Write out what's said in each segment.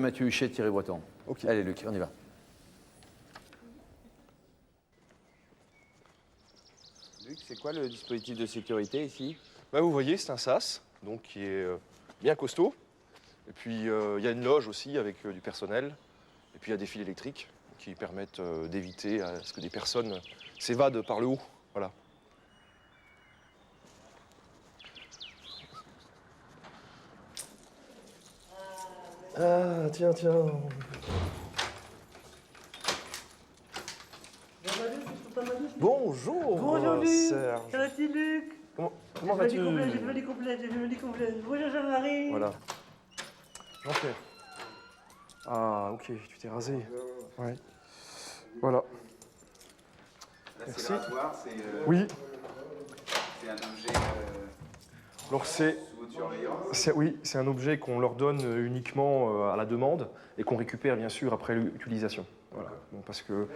Mathieu Huchet, Thierry Breton. Ok. Allez Luc, on y va. Luc, c'est quoi le dispositif de sécurité ici? Bah, vous voyez, c'est un sas, donc qui est bien costaud. Et puis il y a une loge aussi avec du personnel. Et puis il y a des fils électriques qui permettent d'éviter à ce que des personnes s'évadent par le haut. Voilà. Ah, tiens. Bonjour, Bonjour Luc. Serge. Ça va-t-il Luc? Comment vas-tu? J'ai fait les complètes. Bonjour Jean-Marie. Voilà. Jean-Pierre. Ah, ok, tu t'es rasé. Ouais. Voilà. Merci. Oui. C'est un objet Alors sous votre surveillance. oui, c'est un objet qu'on leur donne uniquement à la demande et qu'on récupère bien sûr après l'utilisation. Voilà. Donc, parce que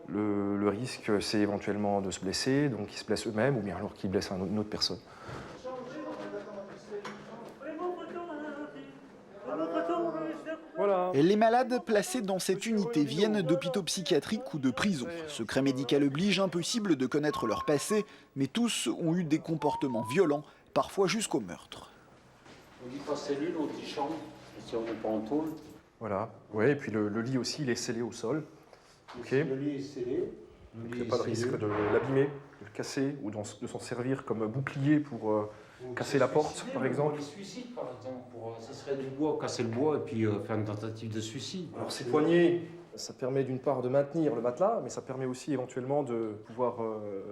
le risque, c'est éventuellement de se blesser, donc ils se blessent eux-mêmes ou bien alors qu'ils blessent une autre personne. Voilà. Les malades placés dans cette unité viennent d'hôpitaux psychiatriques ou de prisons. Secret médical oblige, impossible de connaître leur passé, mais tous ont eu des comportements violents, parfois jusqu'au meurtre. On dit pas cellule, on dit chambre, si on n'est pas en tôle. Voilà. Ouais, et puis le lit aussi, il est scellé au sol. Ok. Le lit est scellé. Donc, il n'y a pas de risque de l'abîmer, de le casser ou de s'en servir comme bouclier pour casser la porte, par exemple. Les suicides, par exemple, ça serait du bois, casser le bois et puis faire une tentative de suicide. Alors ces poignées, ça permet d'une part de maintenir le matelas, mais ça permet aussi éventuellement de pouvoir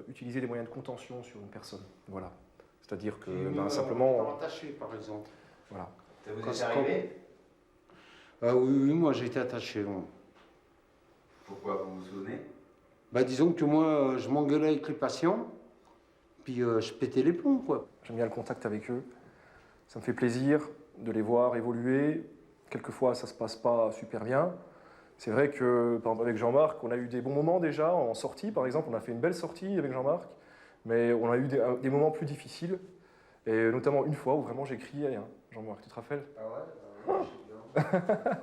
utiliser des moyens de contention sur une personne. Voilà. C'est-à-dire que simplement... Attaché, par exemple. Voilà. Ça vous est arrivé? Oui, moi j'ai été attaché. Moi. Pourquoi, vous vous souvenez? Disons que moi, je m'engueulais avec les patients, puis je pétais les plombs, quoi. J'aime bien le contact avec eux. Ça me fait plaisir de les voir évoluer. Quelquefois, ça ne se passe pas super bien. C'est vrai que, par exemple, avec Jean-Marc, on a eu des bons moments déjà en sortie. Par exemple, on a fait une belle sortie avec Jean-Marc, mais on a eu des moments plus difficiles. Et notamment une fois où vraiment j'ai crié, hein. Jean-Marc, tu te rappelles? Ah ouais, je sais bien.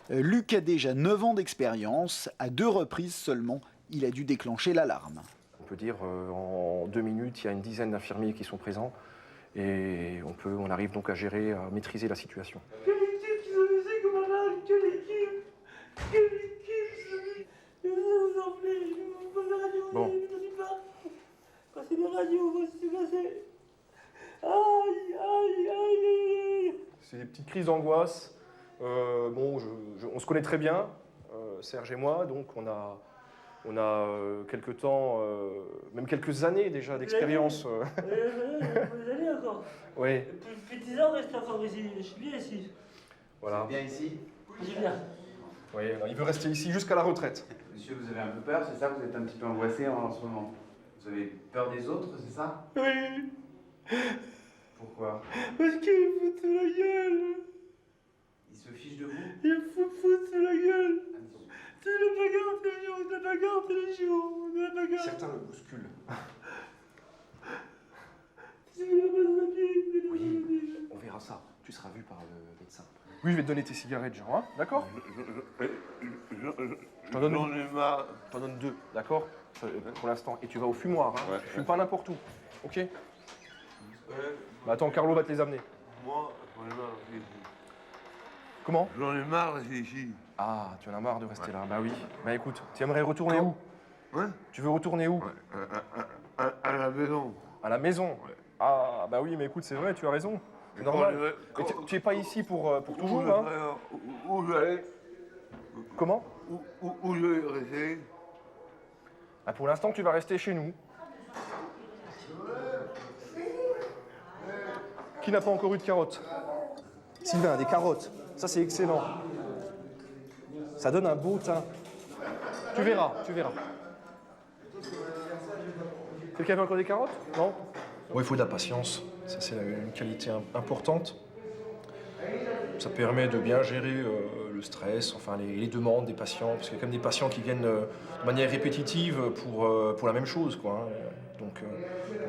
Luc a déjà 9 ans d'expérience. À 2 reprises seulement, il a dû déclencher l'alarme. On peut dire en 2 minutes, il y a une dizaine d'infirmiers qui sont présents et on arrive donc à gérer, à maîtriser la situation. Quelle équipe qui ont laissé comme malade? Quelle équipe? Je vous en prie, je vous pose la radio, Bon. ne dis pas. Passez la radio, qu'est-ce qui s'est passé? Aïe. C'est des petites crises d'angoisse. On se connaît très bien, Serge et moi, donc on a quelques temps, même quelques années déjà d'expérience. Vous allez encore? Oui, Depuis 10 ans, restez encore ici. Je suis bien ici. voilà. Bien ici? Je suis bien. Oui, il veut rester ici jusqu'à la retraite. Monsieur, vous avez un peu peur, c'est ça? Vous êtes un petit peu angoissé en ce moment. Vous avez peur des autres, c'est ça? Oui, Pourquoi? parce qu'ils me foutent sous la gueule. Ils se fichent de vous? Ils me foutent sous la gueule. C'est la bagarre tous les jours. Certains le bousculent. Oui. On verra ça. Tu seras vu par le médecin. Oui, je vais te donner tes cigarettes, Jean, hein, d'accord? Je t'en donne J'en ai marre. Je t'en donne 2, d'accord? Pour l'instant. Et tu vas au fumoir, hein? Ouais. Tu fumes pas n'importe où, ok? Attends, Carlo va te les amener. Moi, j'en ai marre. Comment? J'en ai marre rester ici. Ah, tu en as marre de rester là. Bah oui. Bah écoute, tu aimerais retourner où? Ouais. Tu veux retourner où? Ouais. À la maison. À la maison. Ouais. Ah, bah oui, mais écoute, c'est vrai, tu as raison. C'est normal. Mais tu es pas ici pour toujours, hein? Où je vais? Comment? Où je vais rester? Bah, pour l'instant, tu vas rester chez nous. Qui n'a pas encore eu de carottes? Sylvain, des carottes. Ça, c'est excellent. Ça donne un beau teint. Tu verras. Quelqu'un veut encore des carottes? Non? Bon, il faut de la patience. Ça, c'est une qualité importante. Ça permet de bien gérer le stress, enfin les demandes des patients, parce qu'il y a quand même des patients qui viennent de manière répétitive pour la même chose, quoi. Donc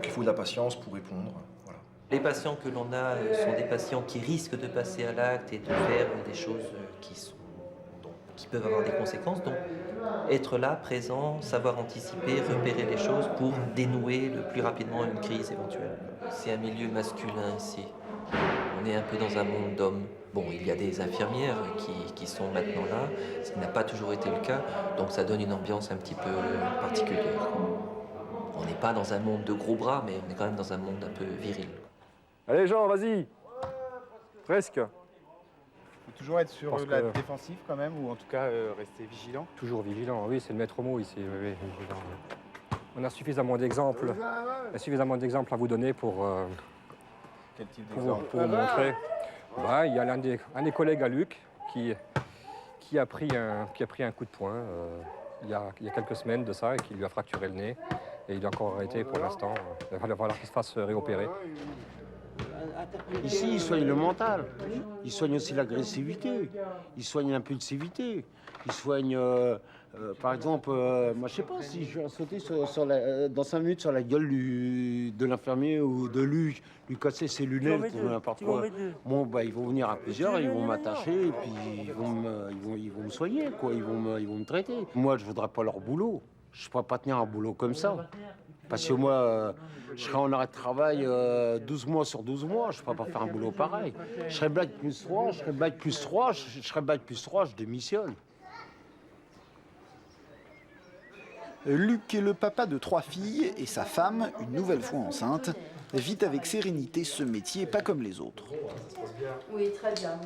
il faut de la patience pour répondre. Voilà. Les patients que l'on a sont des patients qui risquent de passer à l'acte et de faire des choses qui peuvent avoir des conséquences. Donc, être là, présent, savoir anticiper, repérer les choses pour dénouer le plus rapidement une crise éventuelle. C'est un milieu masculin ici. On est un peu dans un monde d'hommes. Bon, il y a des infirmières qui sont maintenant là, ce qui n'a pas toujours été le cas, donc ça donne une ambiance un petit peu particulière. On n'est pas dans un monde de gros bras, mais on est quand même dans un monde un peu viril. Allez Jean, vas-y. Presque. Il faut toujours être sur Parce la que- défensive quand même, ou en tout cas rester vigilant. Toujours vigilant, oui, c'est le maître mot ici. Oui, vigilant. On a suffisamment d'exemples à vous donner pour Quel type vous d'exemple montrer. Ben, il y a un des collègues à Luc qui a pris un coup de poing il y a quelques semaines de ça et qui lui a fracturé le nez. Et il est encore arrêté pour l'instant. Il va falloir qu'il se fasse réopérer. Ici, ils soignent le mental. Ils soignent aussi l'agressivité. Ils soignent l'impulsivité. Ils soignent, par exemple, moi je sais pas si je vais sauter dans 5 minutes sur la gueule de l'infirmier ou de lui casser ses lunettes ou n'importe quoi. Bon, bah, ils vont venir à plusieurs, ils vont m'attacher et puis ils vont me soigner, quoi. Ils vont me traiter. Moi, je voudrais pas leur boulot. Je ne pourrais pas tenir un boulot comme ça. Parce que moi, je serais en arrêt de travail 12 mois sur 12 mois. Je ne pourrais pas faire un boulot pareil. Je serais bac plus 3, je serais bac plus 3, je serais bac plus 3, je démissionne. Luc est le papa de 3 filles et sa femme, une nouvelle fois enceinte, vit avec sérénité ce métier pas comme les autres. Oui, très bien.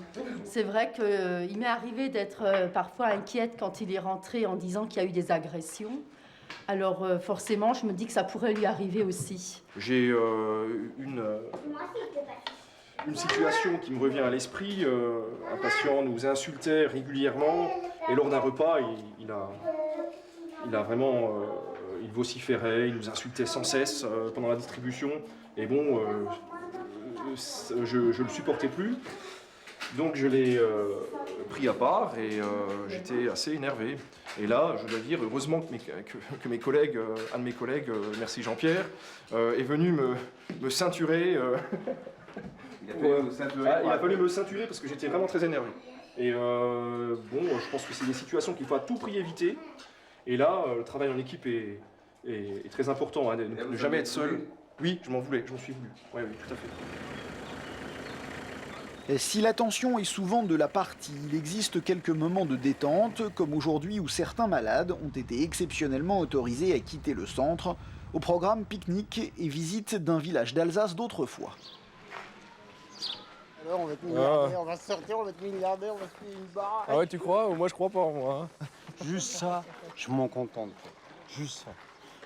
C'est vrai qu'il m'est arrivé d'être parfois inquiète quand il est rentré en disant qu'il y a eu des agressions. Alors forcément, je me dis que ça pourrait lui arriver aussi. J'ai une situation qui me revient à l'esprit. Un patient nous insultait régulièrement et lors d'un repas, il a vraiment... il vociférait, il nous insultait sans cesse pendant la distribution. Et bon, je le supportais plus. Donc je l'ai pris à part et j'étais assez énervé. Et là, je dois dire, heureusement que mes collègues, un de mes collègues, merci Jean-Pierre, est venu me ceinturer. Il a fallu me ceinturer parce que j'étais vraiment très énervé. Et bon, je pense que c'est des situations qu'il faut à tout prix éviter. Et là, le travail en équipe est très important, hein, de ne jamais être seul. Oui, je m'en suis voulu. Oui, tout à fait. Si la tension est souvent de la partie, il existe quelques moments de détente, comme aujourd'hui où certains malades ont été exceptionnellement autorisés à quitter le centre, au programme pique-nique et visite d'un village d'Alsace d'autrefois. Alors on va être milliardaire, on va sortir, on va être milliardaire, on va se payer une barre. Ah ouais, tu crois? Moi, je crois pas, moi. Juste ça, je m'en contente. Juste ça.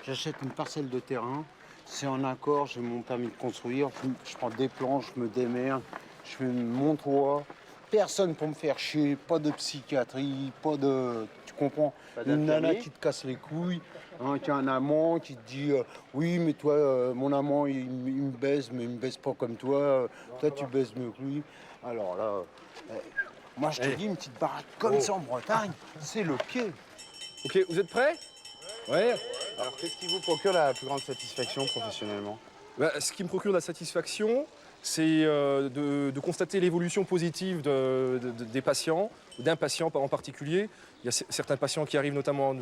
J'achète une parcelle de terrain, c'est en accord, j'ai mon permis de construire, je prends des planches, je me démerde, je fais mon toit. Personne pour me faire chier, pas de psychiatrie, pas de... Tu comprends? Une nana qui te casse les couilles, hein, qui a un amant, qui te dit oui, mais toi, mon amant, il me baise, mais il me baise pas comme toi. Toi, tu baises mieux que lui. Alors là, moi, je te dis, une petite baraque comme ça en Bretagne, c'est le pied. Ok, vous êtes prêts? Ouais. Alors qu'est-ce qui vous procure la plus grande satisfaction professionnellement? Ce qui me procure la satisfaction, c'est de constater l'évolution positive des patients, d'un patient en particulier. Il y a certains patients qui arrivent notamment,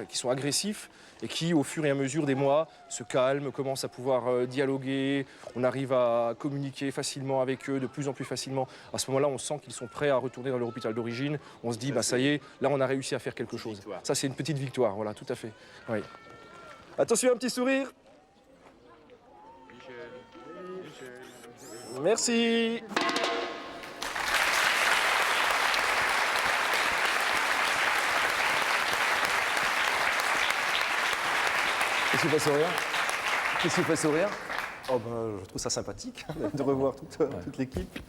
qui sont agressifs et qui, au fur et à mesure des mois, se calment, commencent à pouvoir dialoguer. On arrive à communiquer facilement avec eux, de plus en plus facilement. À ce moment-là, on sent qu'ils sont prêts à retourner dans leur hôpital d'origine. On se dit, ça y est, là, on a réussi à faire quelque chose. Ça, c'est une petite victoire, voilà, tout à fait. Oui. Attention, un petit sourire. Merci. Qu'est-ce qui vous fait sourire? Qu'est-ce qui vous fait sourire? Oh je trouve ça sympathique de revoir toute l'équipe.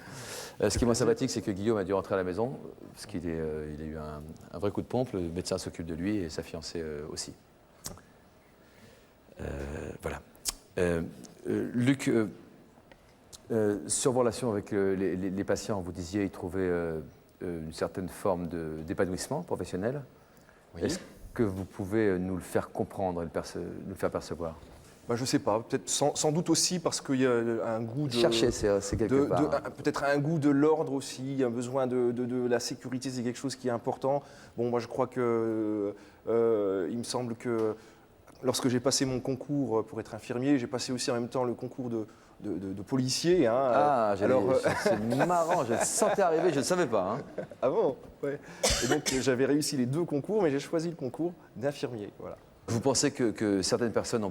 Ce qui est moins sympathique, c'est que Guillaume a dû rentrer à la maison, parce qu'il a eu un vrai coup de pompe. Le médecin s'occupe de lui et sa fiancée aussi. Voilà. Luc, sur vos relations avec les patients, vous disiez qu'ils trouvaient une certaine forme d'épanouissement professionnel. Oui. Est-ce que vous pouvez nous le faire comprendre et nous le faire percevoir? Je sais pas, peut-être sans doute aussi parce qu'il y a un goût de... Chercher, c'est quelque part. Peut-être un goût de l'ordre aussi, un besoin de la sécurité, c'est quelque chose qui est important. Bon, moi je crois que, il me semble que lorsque j'ai passé mon concours pour être infirmier, j'ai passé aussi en même temps le concours de policier. Hein, c'est marrant, je le sentais arriver, je ne le savais pas. Hein. Ah bon, ouais. Et donc j'avais réussi les 2 concours, mais j'ai choisi le concours d'infirmier. Voilà. Vous pensez que certaines personnes ont